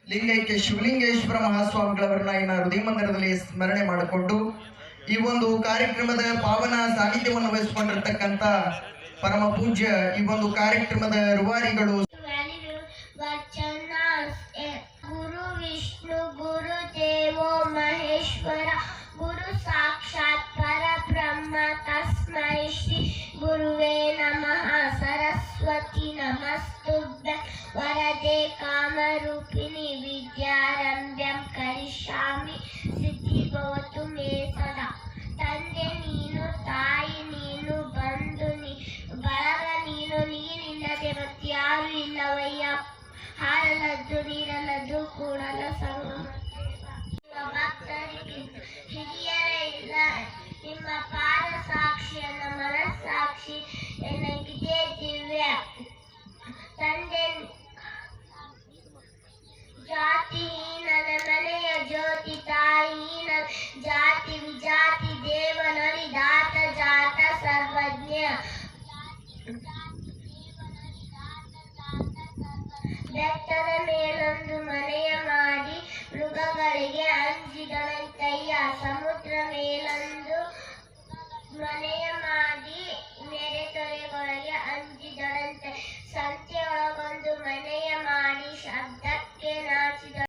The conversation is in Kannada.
ಲಿಂಗೈಕ್ಯ ಶಿವಲಿಂಗೇಶ್ವರ ಮಹಾಸ್ವಾಮಿಗಳವರನ್ನ ಇನ್ನ ಹೃದಯ ಮಂದಿರದಲ್ಲಿ ಸ್ಮರಣೆ ಮಾಡಿಕೊಂಡು ಈ ಒಂದು ಕಾರ್ಯಕ್ರಮದ ಪಾವನ ಸಾನ್ನಿಧ್ಯವನ್ನು ವಹಿಸಿಕೊಂಡಿರ್ತಕ್ಕಂಥ ಪರಮ ಪೂಜ್ಯ ಈ ಒಂದು ಕಾರ್ಯಕ್ರಮದ ರೂವಾರಿಗಳು ಗುರು ವಿಷ್ಣು ಗುರು ದೇವೋ ಮಹೇಶ್ವರ ಗುರು ಸಾಕ್ಷಾತ್ ಪರಬ್ರಹ್ಮ ತಸ್ಮೈ ಶ್ರೀ ಗುರುವೇ ನಮಃ ಸರಸ್ವತಿ ನಮಸ್ತುಭ್ಯಂ ವರದೆ ಕಾಮರೂಪಿಣಿ ವಿದ್ಯಾರಂಭ್ಯಂ ಕರಿಷ್ಯಾಮಿ ಸಿದ್ಧಿಭವತು ಮೇ ಸದಾ. ತಂದೆ ನೀನು, ತಾಯಿ ನೀನು, ಬಂಧು ಬಳಗ ನೀನು, ನೀನಿಲ್ಲದೆ ಮತ್ಯಾರು ಇಲ್ಲವಯ್ಯ. ಹಾಲಲ್ಲದ್ದು ನೀರಲ್ಲದ್ದು ಕೂಡಲ ಸಂಗಮ ಭಕ್ತರಿಗಿಂತ ಹಿರಿಯರೇ ಇಲ್ಲ. ನಿಮ್ಮ ಪಾದ ಸಾಕ್ಷಿಯನ್ನ ಮನಸ್ಸಾಕ್ಷಿ ನನಗಿದೆ ದಿವ್ಯ. ತಂದೆ ಜಾತಿಹೀನನ ಮನೆಯ ಜ್ಯೋತಿ, ತಾಯಿಹೀನ ಜಾತಿ ವಿಜಾತಿ ದೇವನೊಲಿ ದಾತ ಜಾತ ಸರ್ವಜ್ಞ. ಬೆಟ್ಟದ ಮೇಲೊಂದು ಮನೆಯ ಮಾಡಿ ಮೃಗಗಳಿಗೆ ಅಂಜಿದಳಂತಯ್ಯ. ಸಮುದ್ರ ಮೇಲೊಂದು ಮನೆಯ